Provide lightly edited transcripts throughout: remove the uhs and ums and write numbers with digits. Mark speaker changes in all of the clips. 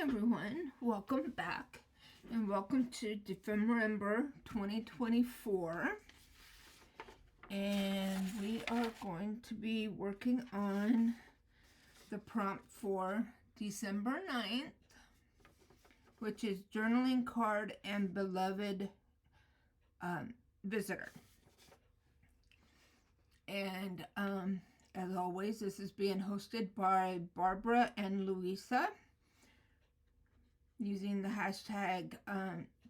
Speaker 1: everyone, welcome back and welcome to Dephemerember 2024, and we are going to be working on the prompt for December 9th, which is journaling card and beloved visitor. And as always, this is being hosted by Barbara and Louisa, using the hashtag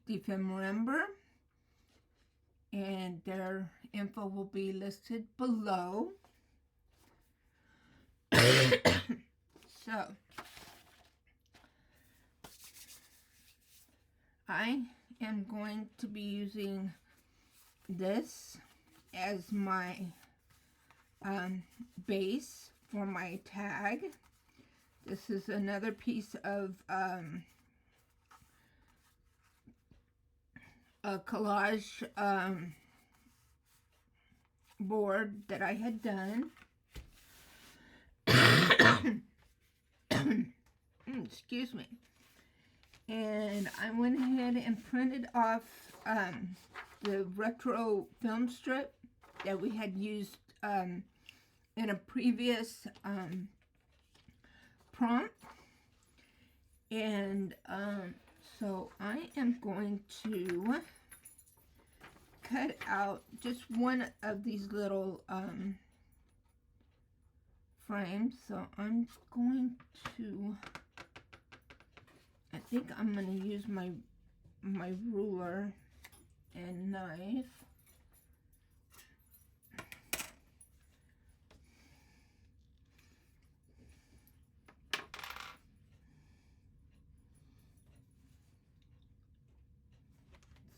Speaker 1: Dephemerember, and their info will be listed below. So, I am going to be using this as my base for my tag. This is another piece of a collage board that I had done. Excuse me. And I went ahead and printed off the retro film strip that we had used in a previous prompt. And so I am going to cut out just one of these little frames. So I'm going to, I think I'm going to use my ruler and knife.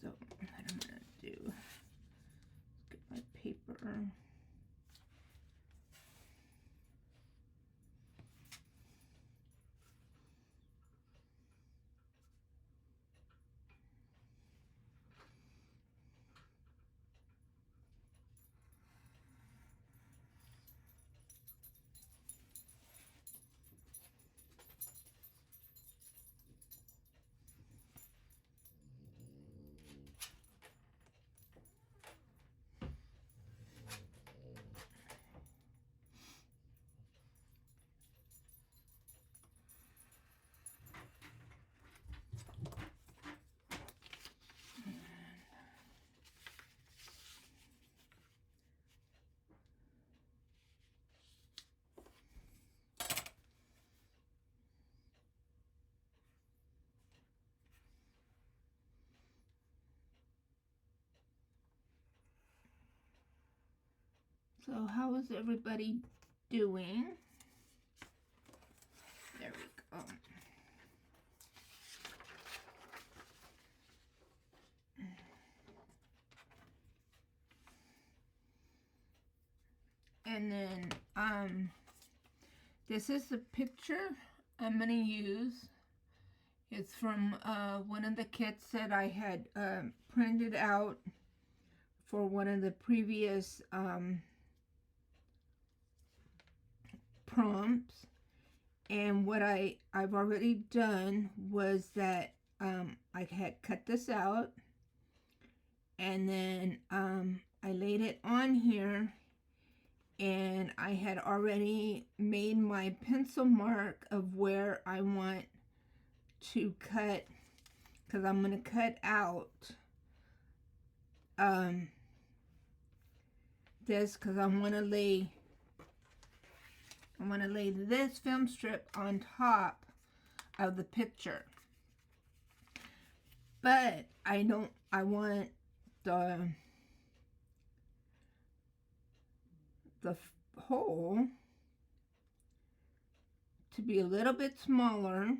Speaker 1: So what I'm going to do is get my paper. So how is everybody doing? There we go. And then this is the picture I'm going to use. It's from one of the kits that I had printed out for one of the previous prompts. And what I've already done was that I had cut this out, and then I laid it on here, and I had already made my pencil mark of where I want to cut, because I'm going to cut out this, because I want to lay this film strip on top of the picture. But I want the hole to be a little bit smaller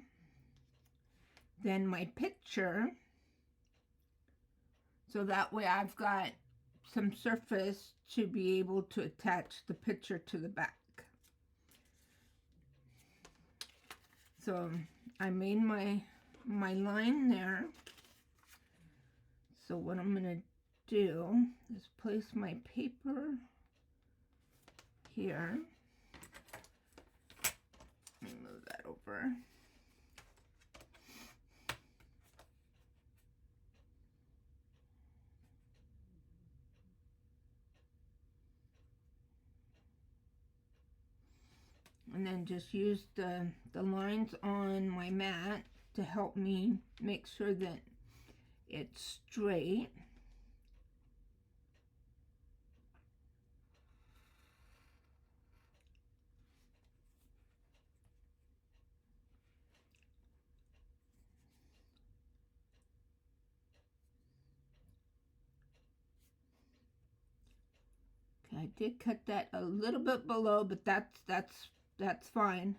Speaker 1: than my picture, so that way I've got some surface to be able to attach the picture to the back. So I made my line there. So what I'm going to do is place my paper here. Let me move that over. and then just use the lines on my mat to help me make sure that it's straight. I did cut that a little bit below, but that's fine.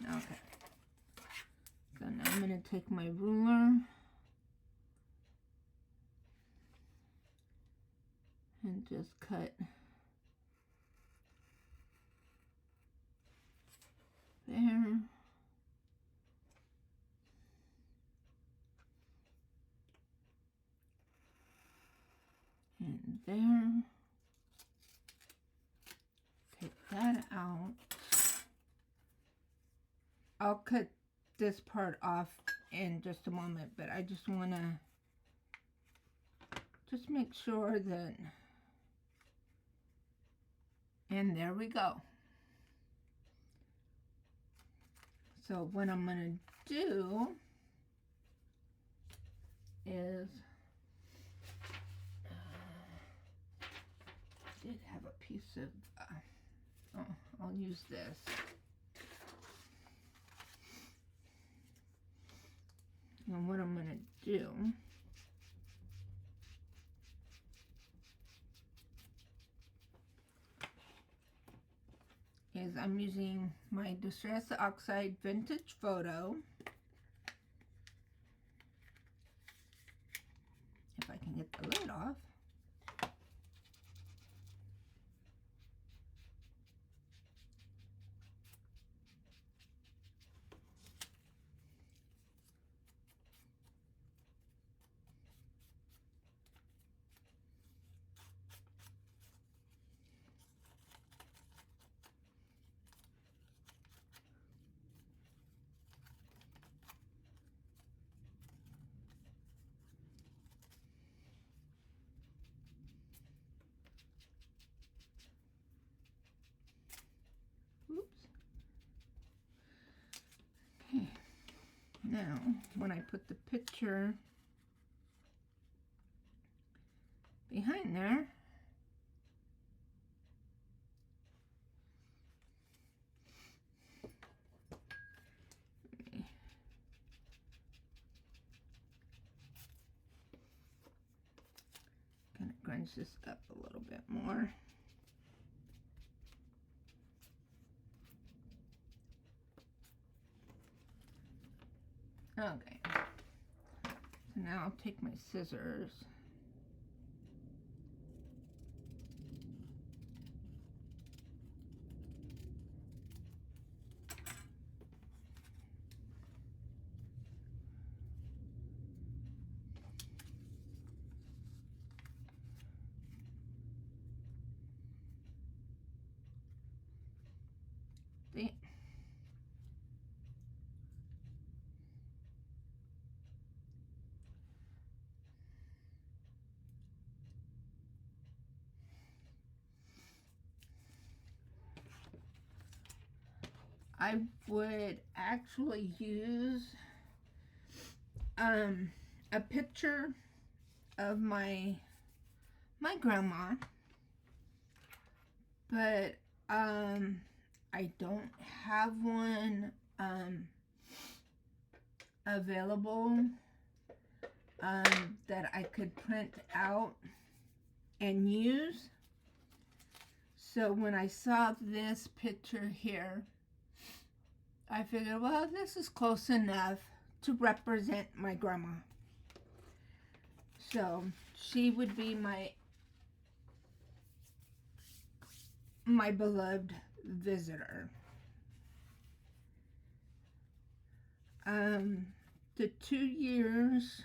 Speaker 1: Okay. So now I'm going to take my ruler and just cut there. And there. Take that out. I'll cut this part off in just a moment, but I just want to just make sure that, and there we go. So what I'm going to do is, I did have a piece of, I'll use this. And what I'm going to do is I'm using my Distress Oxide Vintage Photo. If I can get the lid off. Okay. Now, when I put the picture behind there, kind of crunch this up a little bit more. Okay, so now I'll take my scissors see. I would actually use a picture of my grandma, but I don't have one available that I could print out and use. So when I saw this picture here, I figured, well, this is close enough to represent my grandma. So she would be my beloved visitor. The 2 years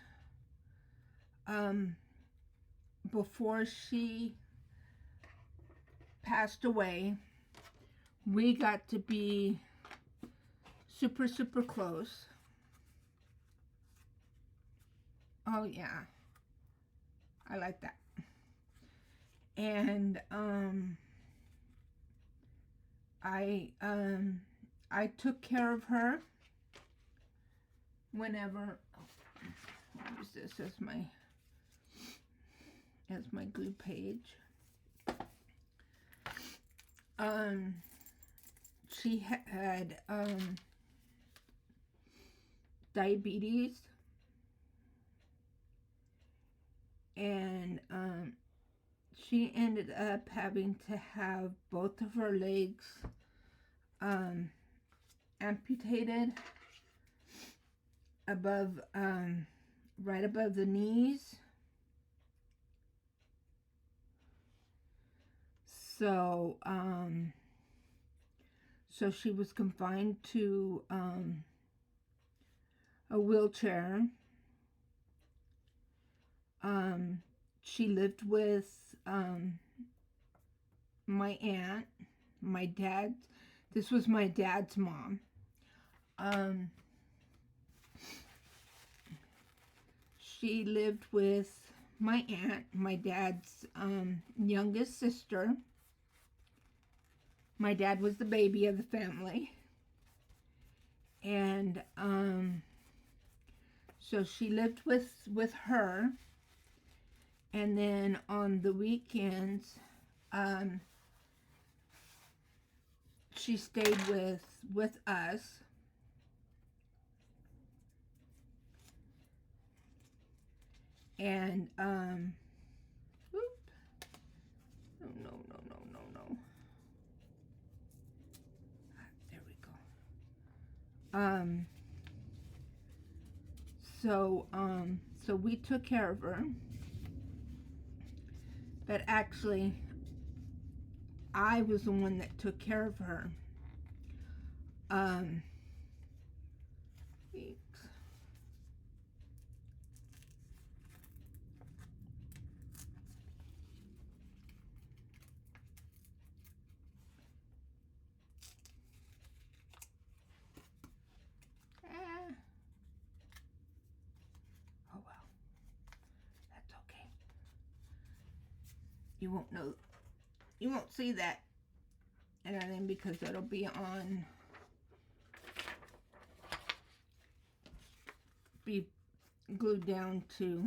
Speaker 1: before she passed away, we got to be super, super close. Oh yeah. I like that. And I took care of her whenever. I'll use this as my glue page. She had diabetes, and she ended up having to have both of her legs amputated above, right above the knees. So, so she was confined to a wheelchair. She lived with my aunt, my dad. This was my dad's mom. She lived with my aunt, my dad's youngest sister. My dad was the baby of the family. And so she lived with her. And then on the weekends, she stayed with us. And no. There we go. So we took care of her. But actually, I was the one that took care of her. Oh well, that's okay. You won't know, you won't see that editing because it'll be on, be glued down to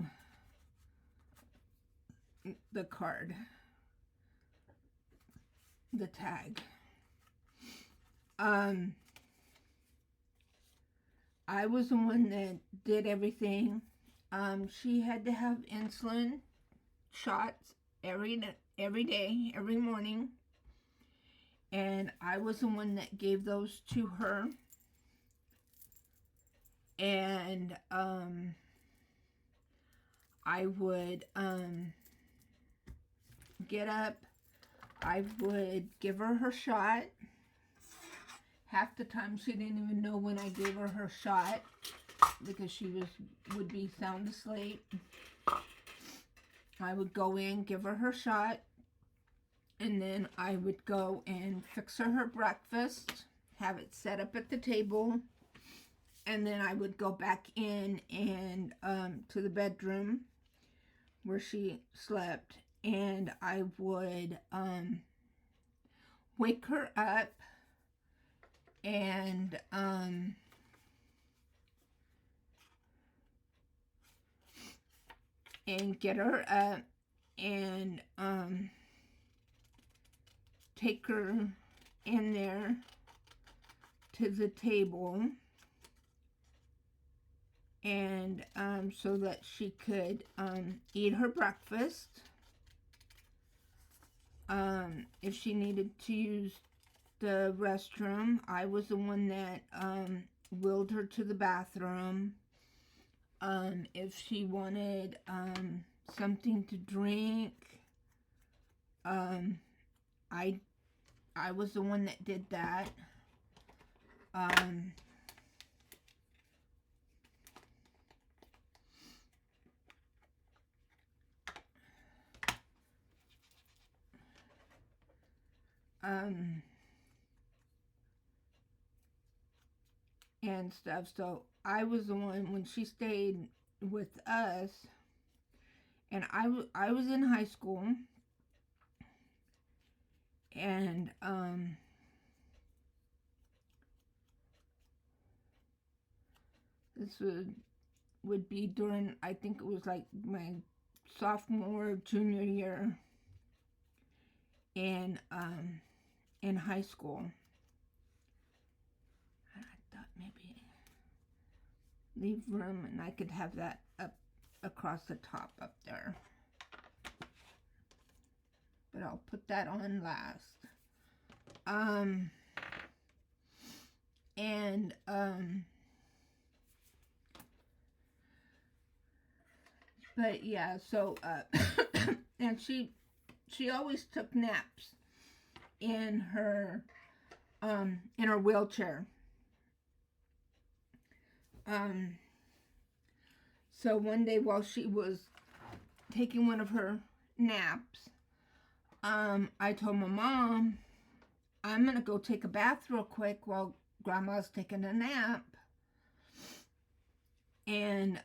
Speaker 1: the card, the tag. I was the one that did everything. She had to have insulin shots every day, every morning. And I was the one that gave those to her. And I would get up, I would give her shot. Half the time she didn't even know when I gave her shot because she would be sound asleep. I would go in, give her shot, and then I would go and fix her breakfast, have it set up at the table, and then I would go back in and to the bedroom where she slept, and I would wake her up and get her up and take her in there to the table, and so that she could eat her breakfast. If she needed to use the restroom, I was the one that wheeled her to the bathroom. If she wanted something to drink, I was the one that did that. And stuff. So I was the one, when she stayed with us And I was in high school, and this would be during, I think it was like my sophomore, junior year in high school. And I thought maybe leave room and I could have that up across the top up there. But I'll put that on last. But yeah, so and she always took naps in her wheelchair. So one day while she was taking one of her naps, I told my mom, I'm gonna go take a bath real quick while Grandma's taking a nap. And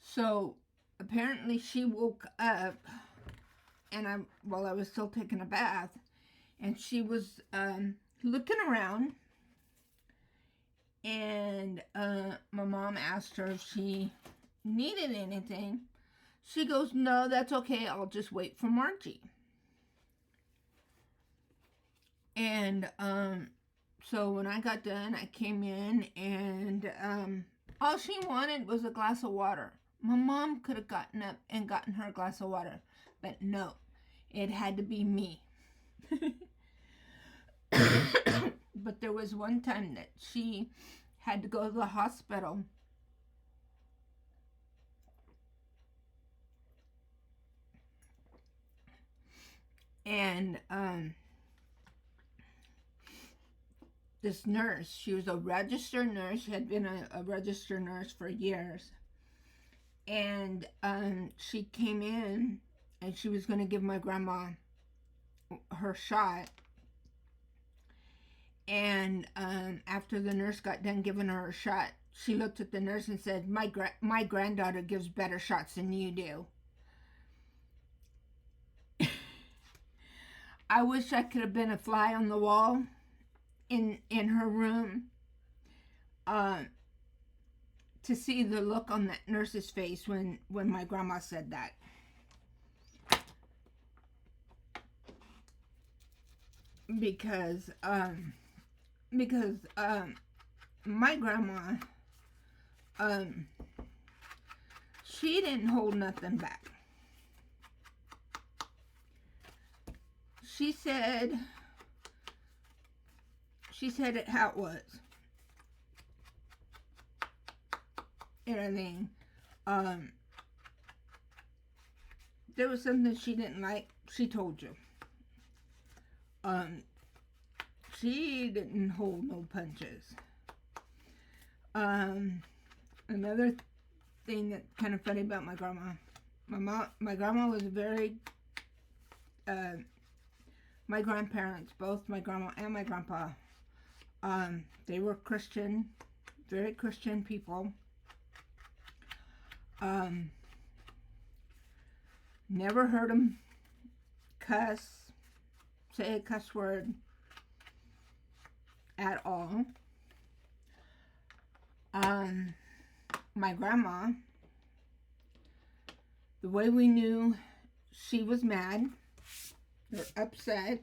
Speaker 1: so apparently she woke up, and while I was still taking a bath, and she was looking around, and my mom asked her if she needed anything. She goes, no, that's okay, I'll just wait for Margie. And so when I got done, I came in, and all she wanted was a glass of water. My mom could have gotten up and gotten her a glass of water, but no, it had to be me. But there was one time that she had to go to the hospital, and this nurse, she was a registered nurse, she had been a registered nurse for years, and she came in and she was going to give my grandma her shot. And after the nurse got done giving her a shot, she looked at the nurse and said, my granddaughter gives better shots than you do. I wish I could have been a fly on the wall in her room to see the look on that nurse's face when my grandma said that. Because my grandma, she didn't hold nothing back. She said it how it was. And I mean, there was something she didn't like, she told you. She didn't hold no punches. Another thing that's kind of funny about my grandma, my grandma was very, my grandparents, both my grandma and my grandpa, they were Christian, very Christian people. Never heard them cuss, say a cuss word at all. My grandma, the way we knew she was mad or upset,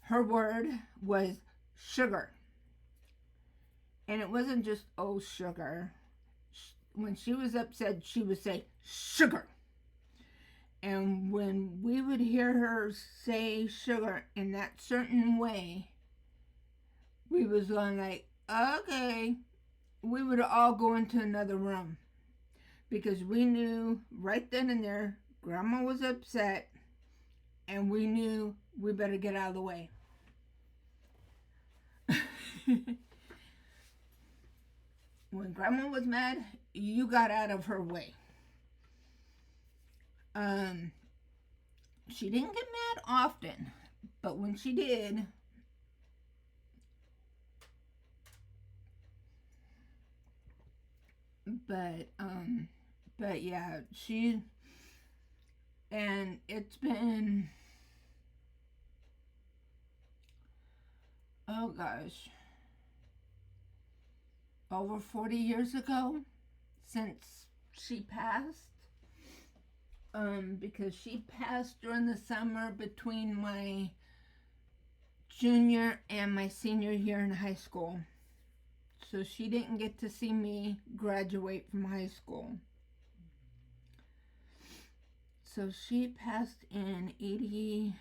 Speaker 1: her word was sugar. And it wasn't just, oh, sugar. When she was upset, she would say, sugar. And when we would hear her say sugar in that certain way, we was going like, okay. We would all go into another room. Because we knew right then and there, Grandma was upset. And we knew we better get out of the way. When Grandma was mad, you got out of her way. She didn't get mad often, but when she did, But yeah, and it's been, oh gosh, over 40 years ago since she passed. Because she passed during the summer between my junior and my senior year in high school. So she didn't get to see me graduate from high school. So she passed in 82,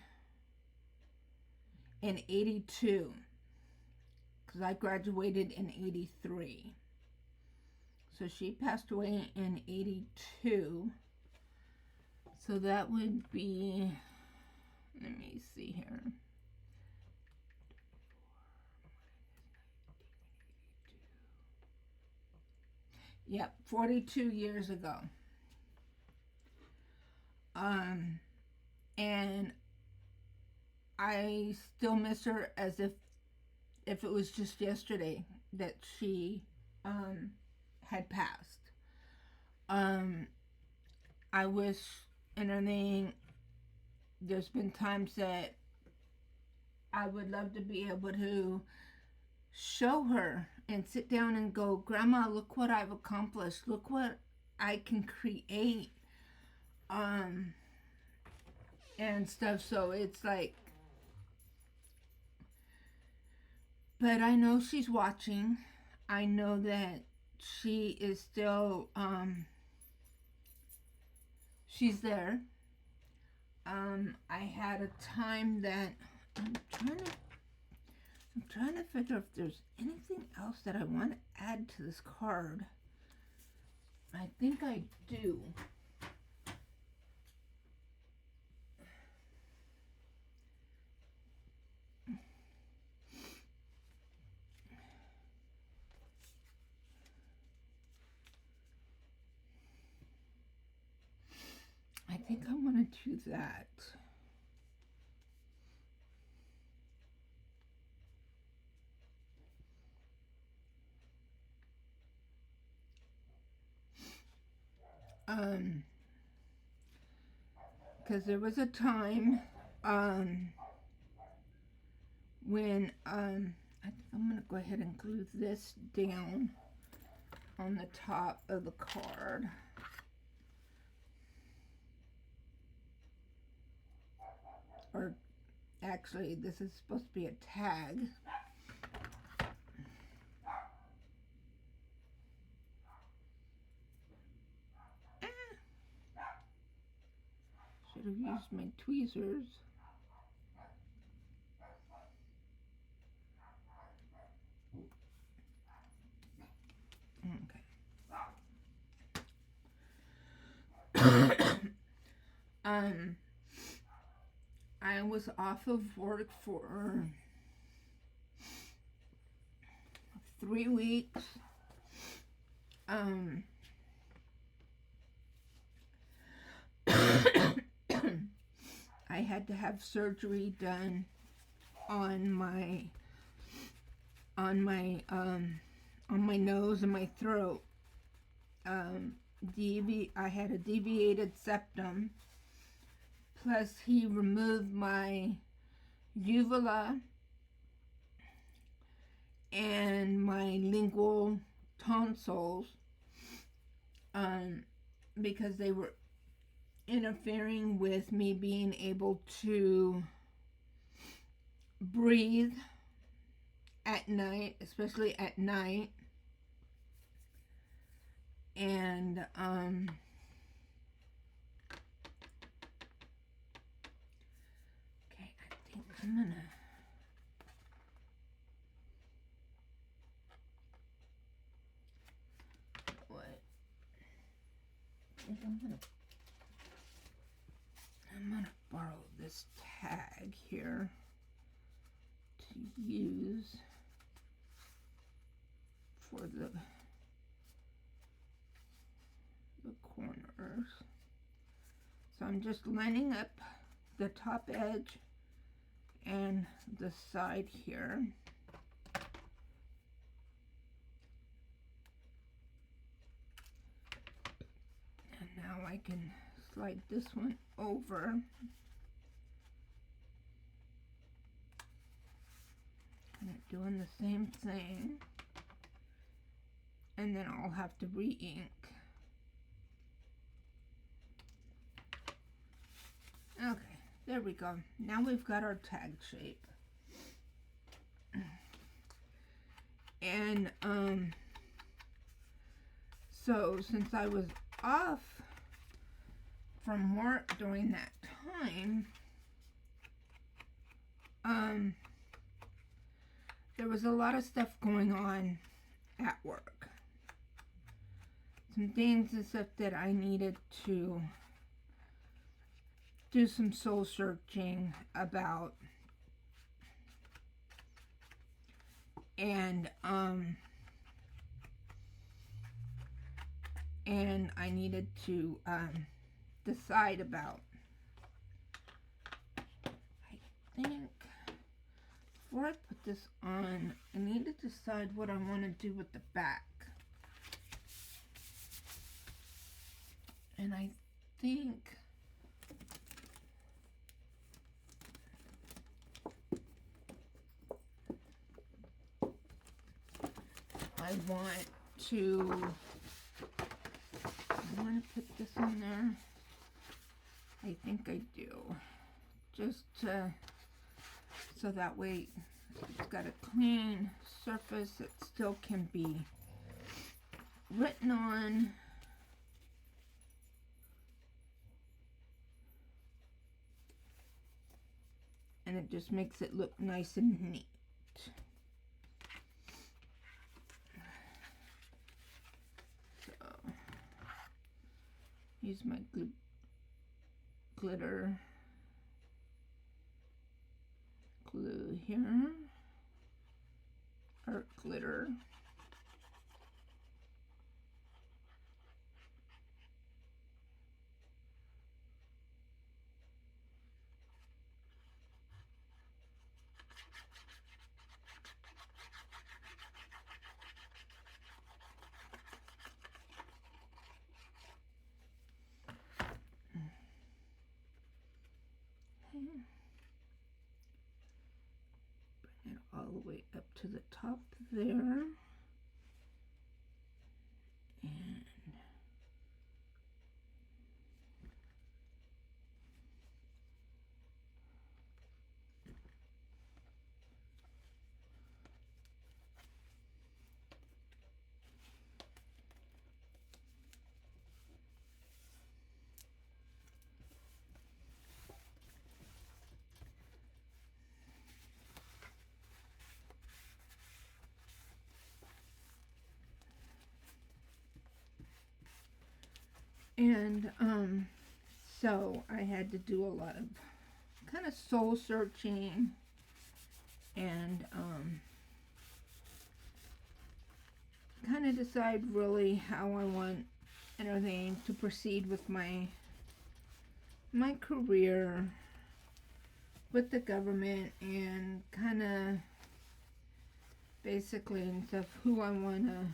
Speaker 1: because I graduated in 83. So she passed away in 82. So that would be, let me see here. Yep, 42 years ago. And I still miss her as if it was just yesterday that she had passed. I wish and everything. There's been times that I would love to be able to show her and sit down and go, Grandma, look what I've accomplished. Look what I can create. And stuff. So it's like, but I know she's watching. I know that she is still, she's there. I had a time that I'm trying to figure if there's anything else that I want to add to this card. I think I do. I think I want to do that. Because there was a time when I think I'm going to go ahead and glue this down on the top of the card. Or actually, this is supposed to be a tag. Should have used my tweezers. Okay. I was off of work for 3 weeks. I had to have surgery done on my nose and my throat. I had a deviated septum. Plus, he removed my uvula and my lingual tonsils because they were interfering with me being able to breathe at night, especially at night. And okay, I think I'm gonna I'm gonna borrow this tag here to use for the corners. So I'm just lining up the top edge and the side here. can slide this one over. And doing the same thing. And then I'll have to re-ink. Okay, there we go. Now we've got our tag shape. And so since I was off from work during that time, there was a lot of stuff going on at work. Some things and stuff that I needed to do some soul searching about. And I needed to decide about. I think before I put this on, I need to decide what I want to do with the back. And I think I want to put this on there. I think I do. Just so that way it's got a clean surface that still can be written on. And it just makes it look nice and neat. So, use my glitter glue here, art glitter. Bring it all the way up to the top there. And so I had to do a lot of kind of soul searching and kind of decide really how I want everything to proceed with my career with the government, and kind of basically and stuff who I want to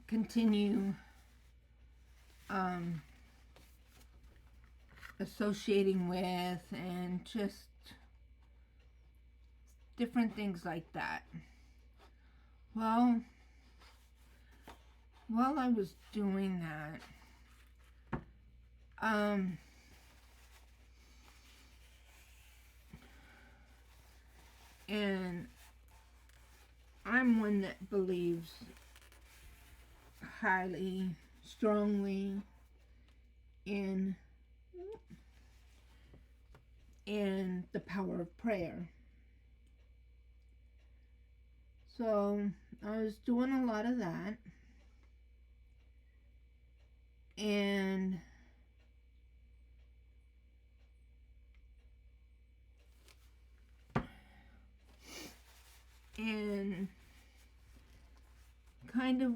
Speaker 1: continue associating with, and just different things like that. Well, while I was doing that, and I'm one that believes highly, strongly in the power of prayer. So I was doing a lot of that, and kind of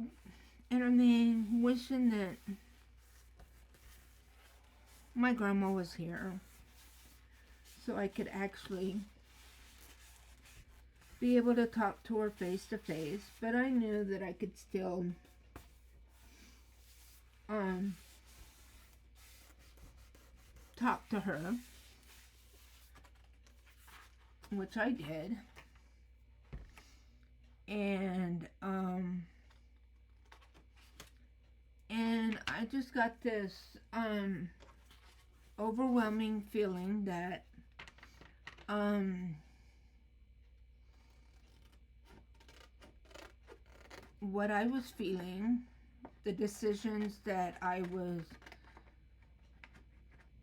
Speaker 1: everything, wishing that my grandma was here so I could actually be able to talk to her face to face. But I knew that I could still um, talk to her, which I did, and I just got this overwhelming feeling that what I was feeling, the decisions that I was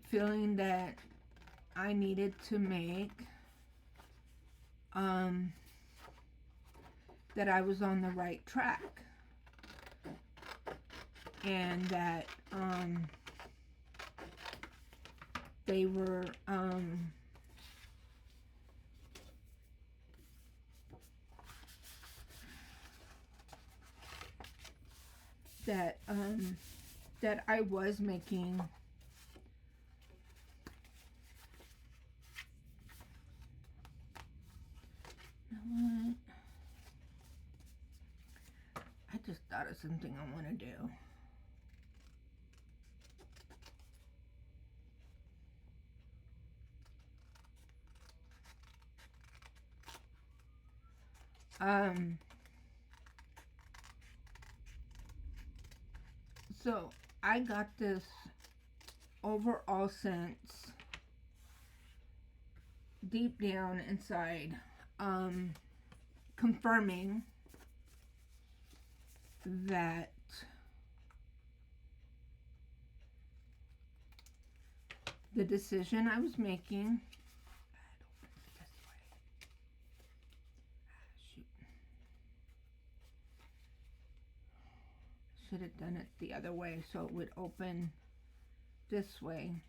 Speaker 1: feeling that I needed to make, that I was on the right track, and that they were that I was making what? I just thought of something I want to do. So I got this overall sense deep down inside, confirming that the decision I was making, should have done it the other way so it would open this way.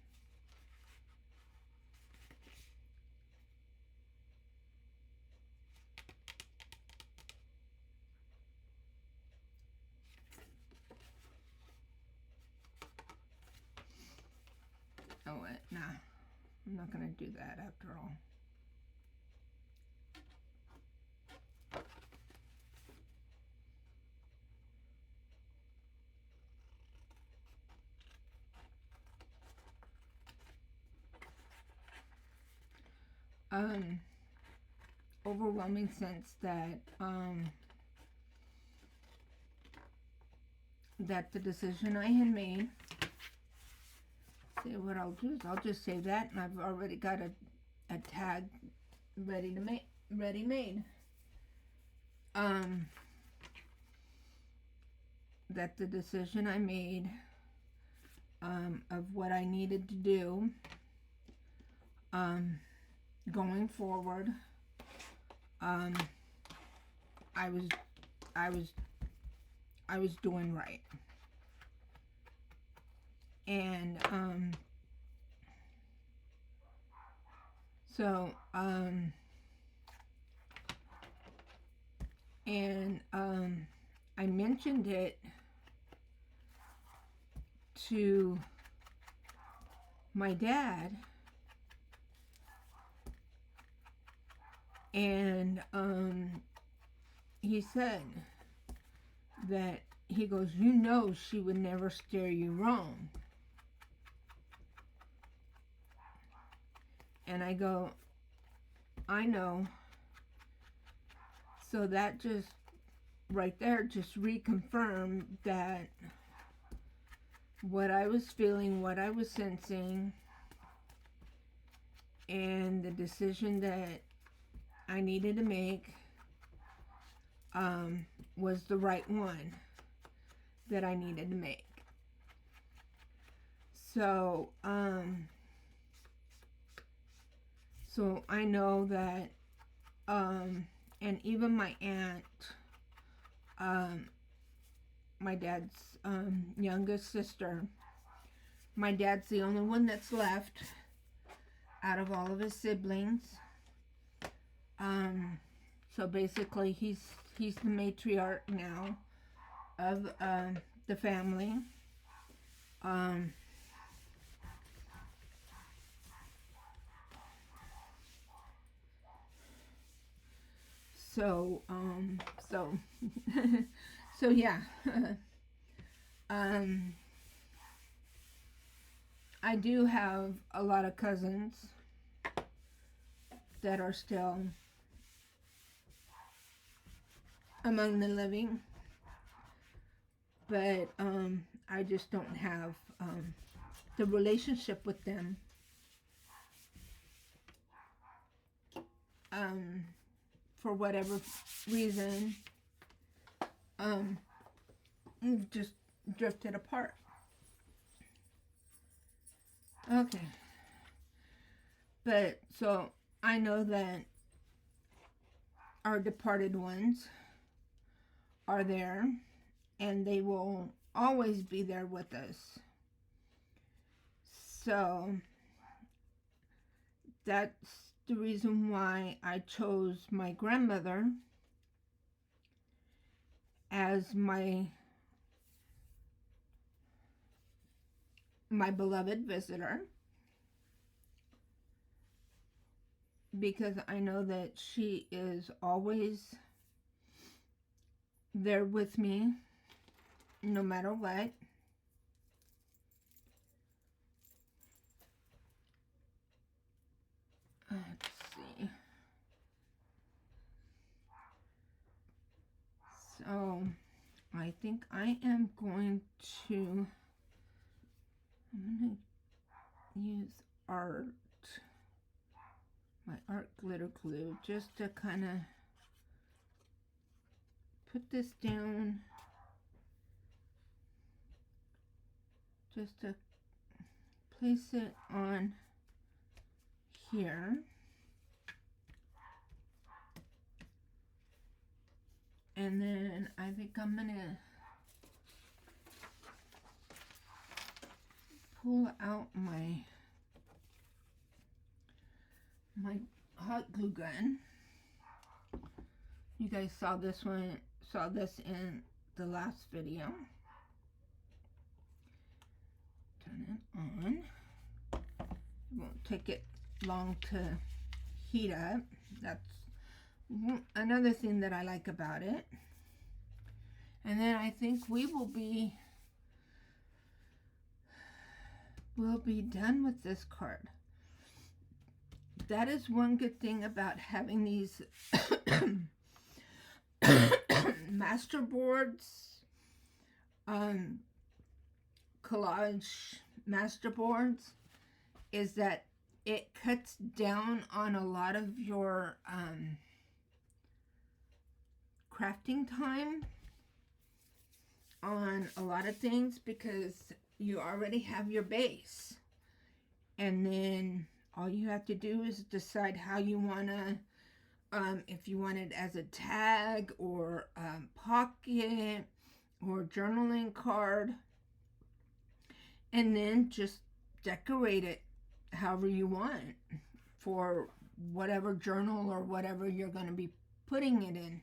Speaker 1: Oh, nah, I'm not gonna do that after all. Overwhelming sense that that the decision I had made. See, what I'll do is I'll just save that, and I've already got a tag ready to make, ready made. That the decision I made of what I needed to do going forward, I was doing right. And so I mentioned it to my dad, and he said that, he goes, "You know she would never steer you wrong." And I go, "I know." So that just right there just reconfirmed that what I was feeling, what I was sensing, and the decision that I needed to make was the right one that I needed to make. So so I know that and even my aunt, my dad's youngest sister, my dad's the only one that's left out of all of his siblings. So basically he's the matriarch now of the family. So so yeah. I do have a lot of cousins that are still among the living, but I just don't have the relationship with them. For whatever reason, we've just drifted apart. Okay. But so I know that our departed ones are there, and they will always be there with us. So that's the reason why I chose my grandmother as my beloved visitor, because I know that she is always there with me no matter what. Let's see. So I think I am going to use my art glitter glue, just to kind of put this down, just to place it on here. And then I think I'm gonna pull out my hot glue gun. You guys saw this in the last video. Turn it on. It won't take it long to heat up. That's another thing that I like about it. And then I think we'll be done with this card. That is one good thing about having these master boards, collage master boards, is that it cuts down on a lot of your crafting time on a lot of things, because you already have your base, and then all you have to do is decide how you want to, if you want it as a tag or pocket or journaling card, and then just decorate it however you want for whatever journal or whatever you're going to be putting it in.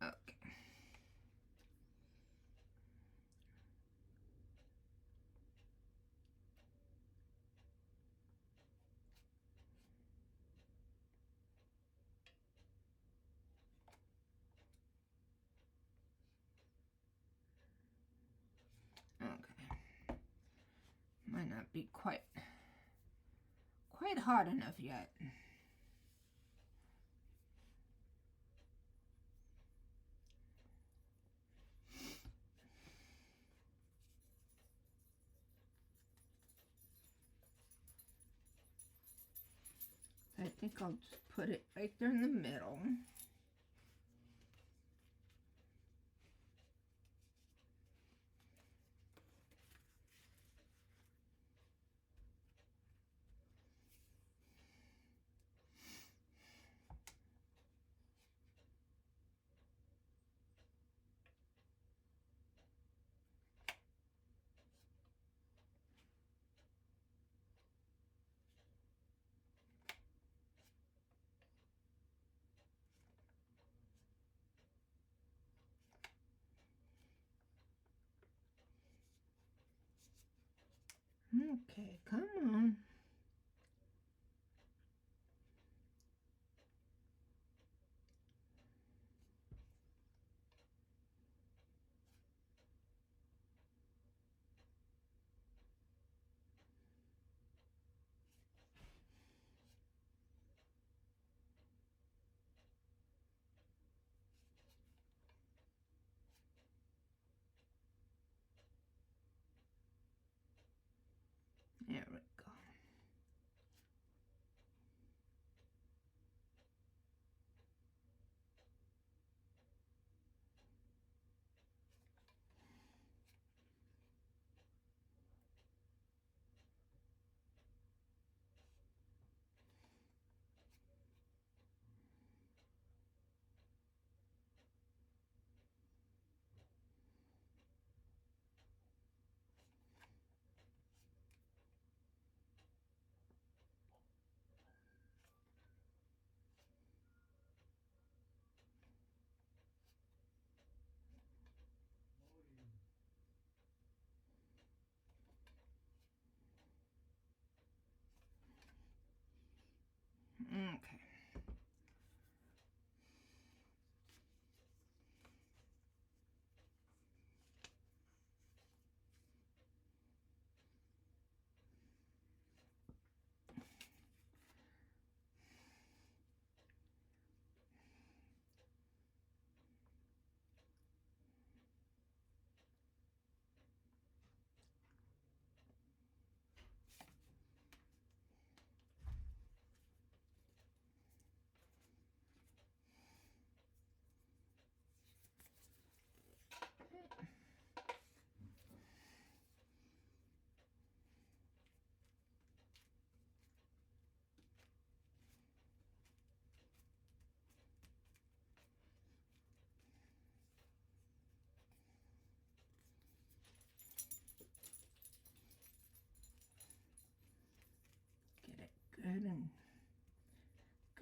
Speaker 1: Okay. Might not be quite hot enough yet. I think I'll just put it right there in the middle. Okay, come on.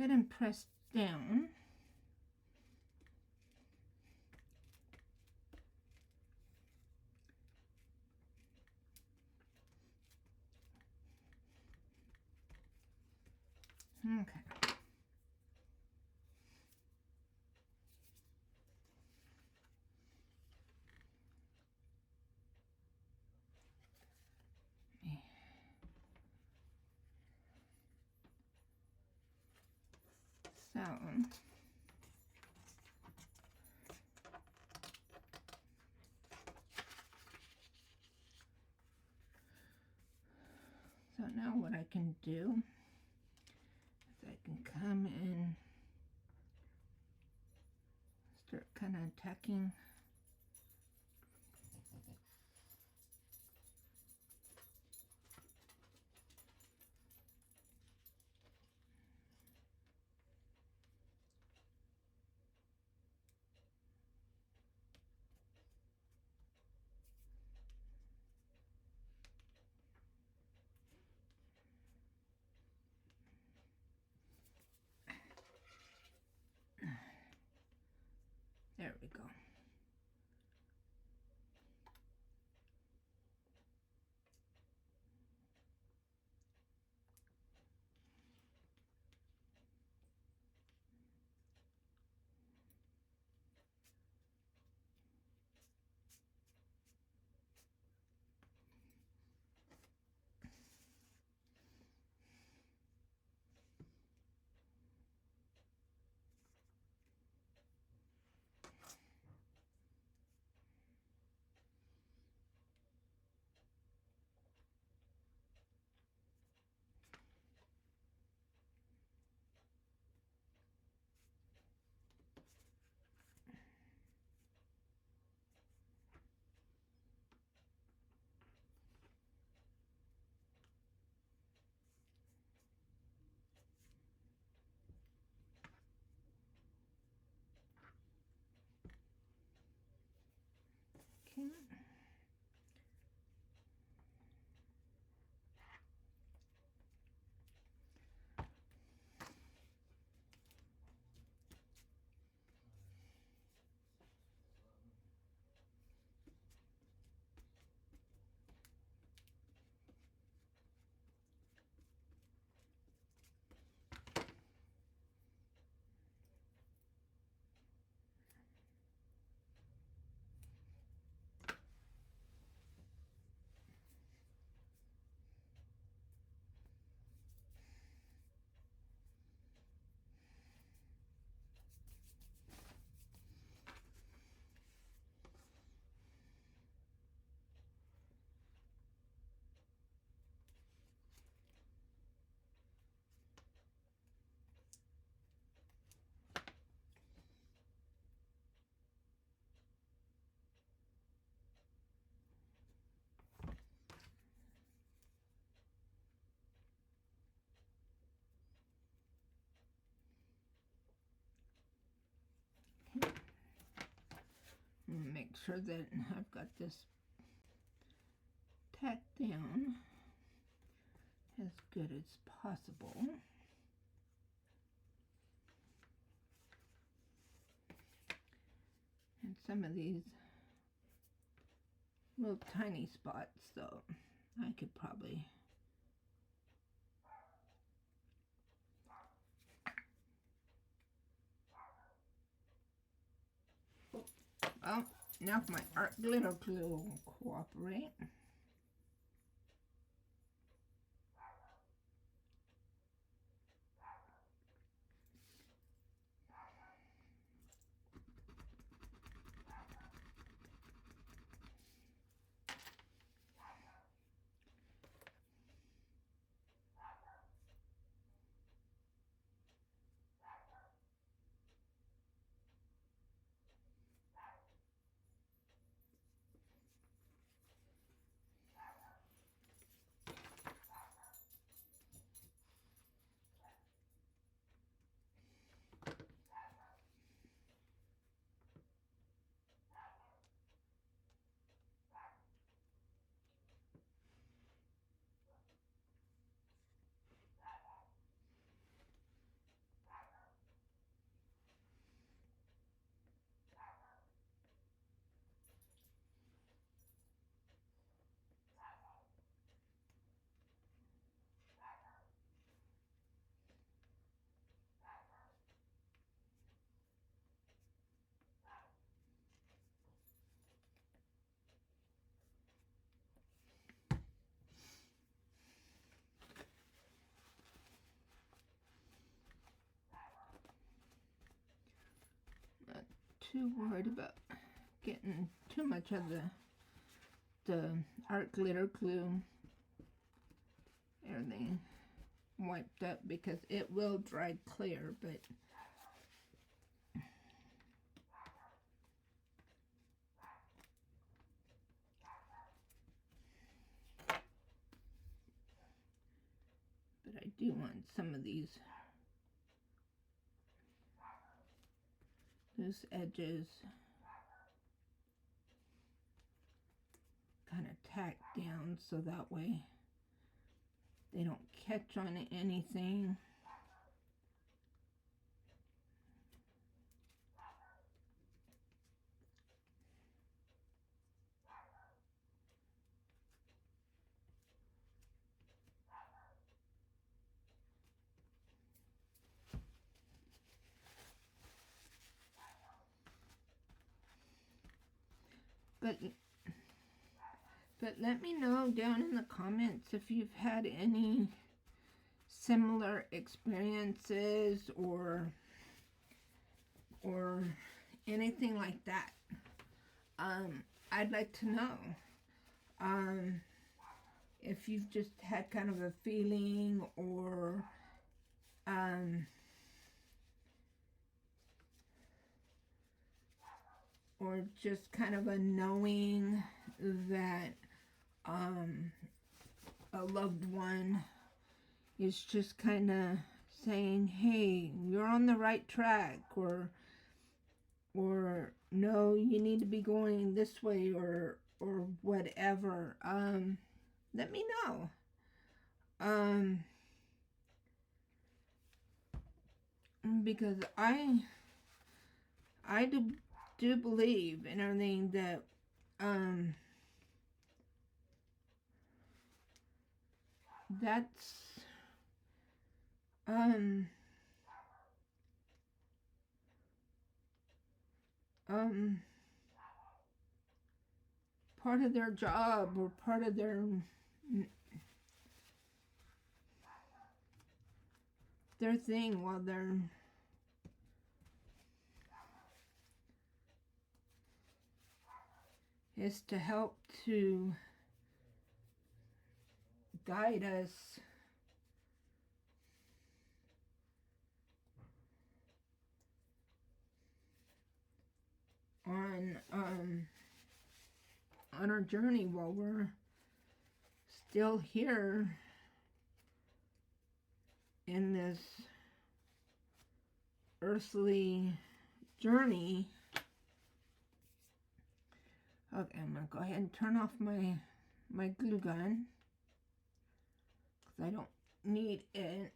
Speaker 1: ahead and press down. Okay. So now what I can do is I can come and start kind of tacking. There we go. Okay. Make sure that I've got this tacked down as good as possible. And some of these little tiny spots, so I could probably well, now if my art glitter glue will cooperate. too worried about getting too much of the art glitter glue, everything wiped up, because it will dry clear, but I do want some of these loose edges kind of tacked down so that way they don't catch on anything. But let me know down in the comments if you've had any similar experiences or anything like that. I'd like to know if you've just had kind of a feeling, or just kind of a knowing that a loved one is just kind of saying, hey, you're on the right track, or no, you need to be going this way, or whatever. Let me know. Because I do believe in everything that that's part of their job, or part of their thing while they're is to help to guide us on our journey while we're still here in this earthly journey. Okay, I'm gonna go ahead and turn off my glue gun, because I don't need it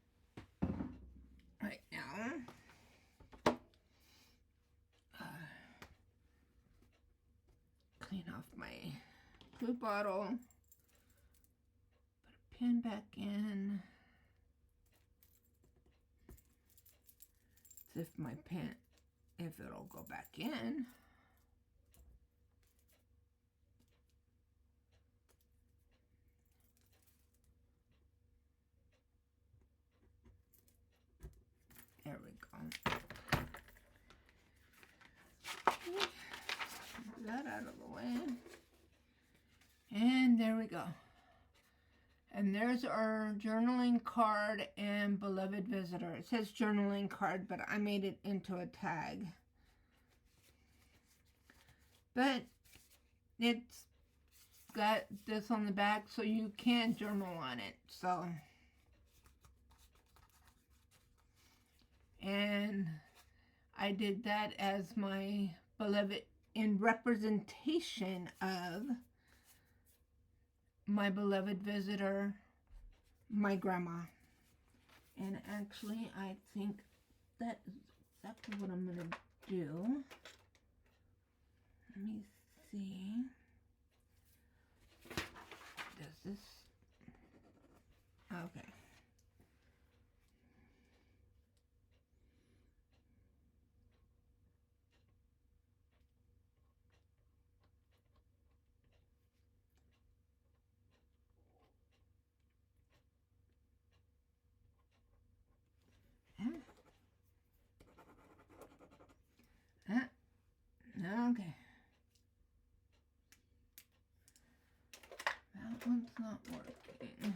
Speaker 1: right now. Clean off my glue bottle, put a pin back in. See if my pin, if it'll go back in. There we go. Okay. That out of the way. And there we go. And there's our journaling card and beloved visitor. It says journaling card, but I made it into a tag. But it's got this on the back, so you can journal on it. So, and I did that as my beloved, in representation of my beloved visitor, my grandma. And actually, I think that is exactly what I'm going to do. Let me see. Does this... Okay. Okay. That one's not working.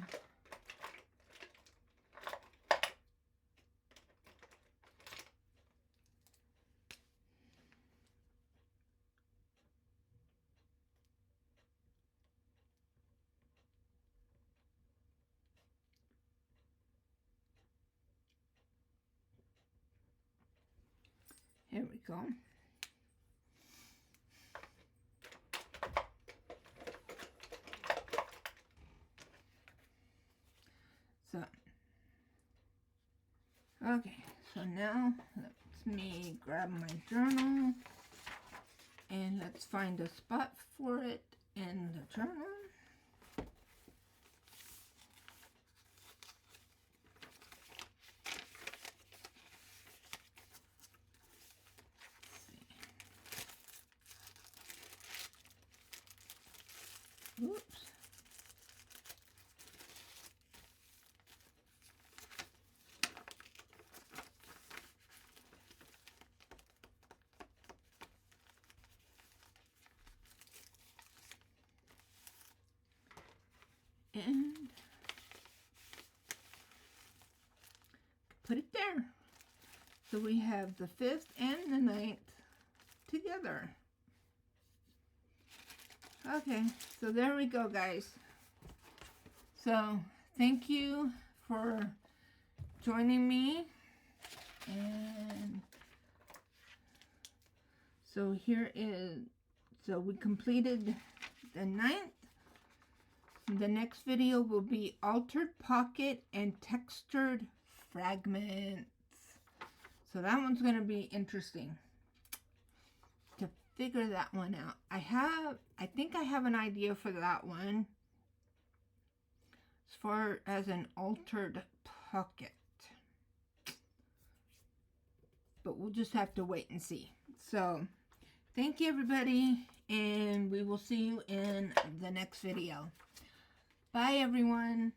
Speaker 1: Here we go. So, okay, so now let me grab my journal and let's find a spot for it in the journal. Oops. And put it there. So we have the 5th and the 9th together. Okay, so there we go, guys. So thank you for joining me. And so here is, so we completed the 9th. The next video will be altered pocket and textured fragments. So that one's going to be interesting to figure that one out. I think I have an idea for that one as far as an altered pocket. But we'll just have to wait and see. So thank you, everybody, and we will see you in the next video. Bye, everyone.